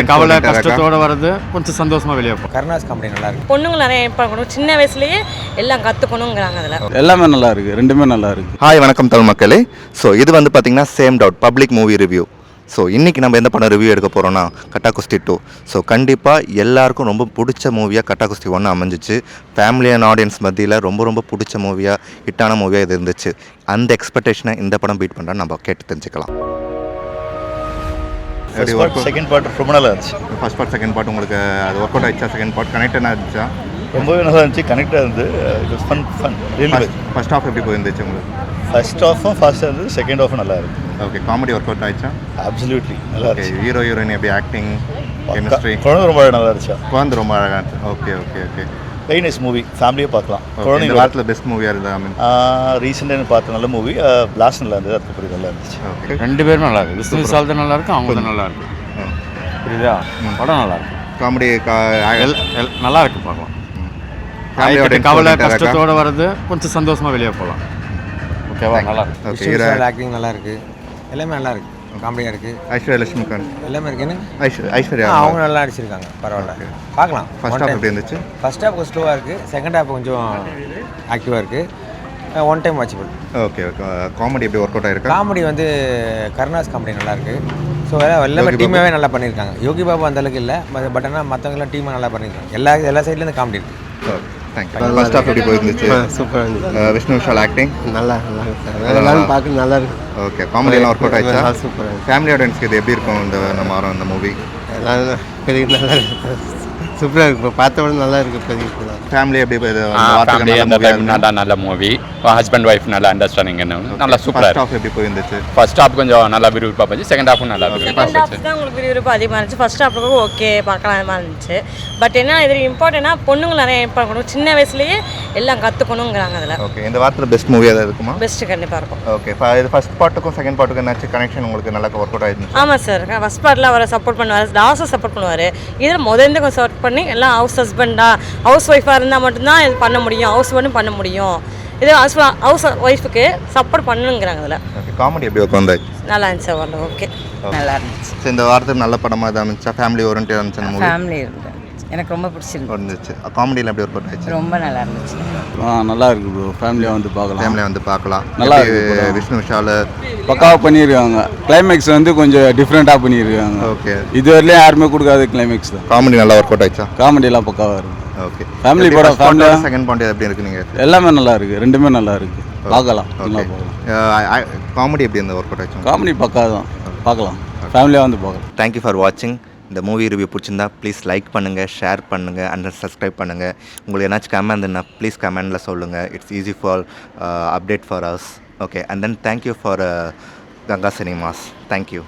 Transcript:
கவலை கஷ்டத்தோட வர்றது கொஞ்சம் சந்தோஷமா வெளியே போகும். கருணாஸ் காமெடி நல்லா இருக்கு. பொண்ணுங்க நிறைய பார்க்கணும், சின்ன வயசுலயே எல்லாம் கற்றுக்கணுங்கிறாங்க. அதில் எல்லாமே நல்லா இருக்குது, ரெண்டுமே நல்லா இருக்குது. ஹாய் வணக்கம் தமிழ் மக்களே. ஸோ இது வந்து பார்த்திங்கன்னா same doubt public movie review. So இன்றைக்கி நம்ம எந்த படம் ரிவ்யூ எடுக்க போகிறோன்னா கட்டாகுஸ்தி 2. ஸோ கண்டிப்பாக எல்லாருக்கும் ரொம்ப பிடிச்ச மூவியாக கட்டாகுஸ்தி 1 அமைஞ்சிச்சு. ஃபேமிலி அண்ட் ஆடியன்ஸ் மத்தியில் ரொம்ப பிடிச்ச மூவியாக ஹிட்டான மூவியாக இது இருந்துச்சு. அந்த எக்ஸ்பெக்டேஷனை இந்த படம் பீட் பண்ணுறான்னு நம்ம கேட்டு தெரிஞ்சுக்கலாம். செகண்ட் பார்ட் ரொம்ப நல்லா இருந்துச்சு. ஃபர்ஸ்ட் பார்ட் செகண்ட் பார்ட் உங்களுக்கு அது ஒர்க் அவுட் ஆயிடுச்சா? செகண்ட் பார்ட் கனெக்டாக இருந்துச்சா? ரொம்பவே நல்லா இருந்துச்சு, கனெக்டாக இருந்து it was fun really. First half எப்படி போயிருந்துச்சு உங்களுக்கு? ஃபர்ஸ்ட் ஹாஃபும் ஃபாஸ்ட்டாக இருந்தது, செகண்ட் ஹாஃபும் நல்லா இருக்குது. ஓகே, காமெடி ஒர்க் அவுட் ஆயிடுச்சா? அப்சல்யூட்லி நல்லா இருந்துச்சு. ஹீரோ ஹீரோயின் எப்படி ஆக்டிங், கெமிஸ்ட்ரி? குழந்தை ரொம்ப நல்லா இருந்துச்சா? குழந்தை ரொம்ப அழகாக இருந்துச்சு. Okay okay okay, very nice movie, ஃபேமிலியே பார்க்கலாம். குழந்தைங்க வாரத்தில் பெஸ்ட் மூவியாக இருந்தா ரீசெண்டாக பார்த்த நல்ல மூவி பிளாஸ்ட் நல்லா இருந்தது, அதுக்கப்புறம் நல்லா இருந்துச்சு. ஓகே, ரெண்டு பேரும் நல்லா இருக்கு. விஷ்ணு விஷால் தான் நல்லா இருக்கு, அவங்க தான் நல்லா இருக்கு. புரியுதா? படம் நல்லா இருக்கு, காமெடி நல்லா இருக்கு, பார்க்கலாம். கவலை கஷ்டத்தோட வர்றது கொஞ்சம் சந்தோஷமா வெளியே போகலாம். ஓகேவா? நல்லா இருக்கு. ஆக்டிங் நல்லா இருக்கு, எல்லாமே நல்லா இருக்கு, காமெடியாக இருக்கு. ஐஸ்வர்யா லட்சுமிகாந்த் எல்லாமே இருக்குன்னு ஐஸ்வர்யா அவங்க நல்லா அடிச்சிருக்காங்க, பரவாயில்ல, பார்க்கலாம். ஃபர்ஸ்ட் ஹாஃப் எப்படி இருந்துச்சு? ஃபர்ஸ்ட் ஹாஃப் கொஞ்சம் ஸ்லோவாக இருக்குது, செகண்ட் ஹாஃப் கொஞ்சம் ஆக்டிவாக இருக்குது. One time watchable. Okay okay, comedy எப்படி ஒர்க் அவுட் ஆயிருக்கா? காமெடி வந்து கருணாஸ் காமெடி நல்லா இருக்கு. ஸோ எல்லாமே டீமாகவே நல்லா பண்ணியிருக்காங்க. யோகி பாபு அந்தளவுக்கு இல்லை, பட் ஆனால் மற்றவங்களாம் டீமாக நல்லா பண்ணியிருக்காங்க. எல்லா சைட்லேருந்து காமெடி இருக்குது. தேங்க்யூ. ஃபர்ஸ்ட் ஹாஃப் எப்படி போயிருந்துச்சு? சூப்பராக இருந்துச்சு. விஷ்ணு விஷால் ஆக்டிங் நல்லா எல்லாரும் பார்க்க நல்லா இருக்கு. ஓகே, காமெடியெல்லாம் ஒர்க் அவுட் ஆயிடுச்சா? சூப்பராக இருக்கு. ஃபேமிலி ஆடியன்ஸ்க்கு இது எப்படி இருக்கும் இந்த நம்ம வாரம் இந்த மூவி? எல்லாம் பெரிய நல்லா இருக்கு, சூப்பராக இருக்கு. இப்போ பார்த்த உடனே நல்லா இருக்கு. பெரிய ஃபேமிலி எப்படி நல்ல மூவி, ஹஸ்பண்ட் ஒய்ஃப் நல்ல அண்டர்ஸ்டாண்டிங், நல்லா சூப்பராக ஃபர்ஸ்ட் ஹாஃப் எப்படி போயிருந்துச்சு? ஃபர்ஸ்ட் ஹாஃப் கொஞ்சம் நல்லா விறுவிறுப்பாக போச்சு, செகண்ட் ஹாஃபும் நல்லா செகண்ட் ஹாஃப் தான் உங்களுக்கு விறுவிறுப்பு அதிகமாக இருந்துச்சு. ஃபர்ஸ்ட் ஹாஃப் ஓகே பார்க்கலாம் இருந்துச்சு. பட் என்ன இது இம்பார்ட்டன்ட்னா பொண்ணுங்க நிறைய பார்க்கணும், சின்ன வயசுலயே எல்லாம் கற்றுக்கணுங்கிறாங்க. அதில் ஓகே, இந்த வாரத்தில் பெஸ்ட் மூவி ஏதாவது இருக்குமா? பெஸ்ட் கண்டிப்பாக இருக்கும். ஓகே, இது ஃபர்ஸ்ட் பார்ட்டுக்கும் செகண்ட் பார்ட்டுக்கும் என்னாச்சு கனெக்ஷன் உங்களுக்கு நல்லா ஒர்க் அவுட் ஆயிருந்துச்சு? ஆமாம் சார், ஃபர்ஸ்ட் பார்ட்டில் அவரை சப்போர்ட் பண்ணுவார், லாஸ்ட்டாக சப்போர்ட் பண்ணுவார். இதில் முதல்ல கொஞ்சம் சப்போர்ட் பண்ணி எல்லாம் ஹவுஸ் ஒய்ஃபாக இருந்தால் மட்டும்தான் இது பண்ண முடியும், ஹவுஸ் ஒய்ஃபும் பண்ண முடியும். இது ஹவுஸ் ஒய்ஃபுக்கு சப்போர்ட் பண்ணணுங்கிறாங்க. அதில் ஓகே, காமெடி எப்படி ஒர்க் வந்தாச்சு? நல்லா இருந்துச்சு. ஓகே, நல்லா இருந்துச்சு. சரி, இந்த வாரத்துக்கு நல்ல படமாக இதாக இருந்துச்சா? ஃபேமிலி ஓரியன்டாக இருந்துச்சு அந்த மூவி? ஃபேமிலி இருந்துச்சு, எனக்கு ரொம்ப பிடிச்சிருந்துச்சு. காமெடியில் எப்படி ஒர்க் அவுட் ஆயிடுச்சு? ரொம்ப நல்லா இருந்துச்சு. நல்லா இருக்கு ப்ரோ, ஃபேமிலியாக வந்து பார்க்கலாம். ஃபேமிலியாக வந்து பார்க்கலாம். நல்லா இருக்கு. விஷ்ணு விஷால் பக்காவாக பண்ணியிருக்காங்க. கிளைமேக்ஸ் வந்து கொஞ்சம் டிஃப்ரெண்ட்டாக பண்ணியிருக்காங்க. ஓகே, இது வரையிலும் யாருமே கொடுக்காத கிளைமேக்ஸ் தான். காமெடி நல்லா ஒர்க் அவுட் ஆயிடுச்சா? காமெடியெல்லாம் பக்காவாக இருக்கு. ஓகே, ஃபேமிலி படம். ஃபேமிலியாக செகண்ட் பார்ட் எப்படி இருக்கு? நீங்கள் எல்லாமே நல்லா இருக்கு, ரெண்டுமே நல்லா இருக்கு, பார்க்கலாம். காமெடி எப்படி இந்த ஒர்க் அவுட் ஆயிடுச்சு? காமெடி பக்கா தான், பார்க்கலாம், ஃபேமிலியாக வந்து பார்க்கலாம். தேங்க்யூ ஃபார் வாட்சிங். இந்த மூவி ரிவ்யூ பிடிச்சிருந்தா ப்ளீஸ் லைக் பண்ணுங்கள், ஷேர் பண்ணுங்கள் அண்ட் சப்ஸ்கிரைப் பண்ணுங்கள். உங்களுக்கு ஏதாச்சும் கமெண்ட் இருந்தால் ப்ளீஸ் கமெண்டில் சொல்லுங்கள். It's easy for update for us. Okay, and then thank you for Ganga cinemas. Thank you.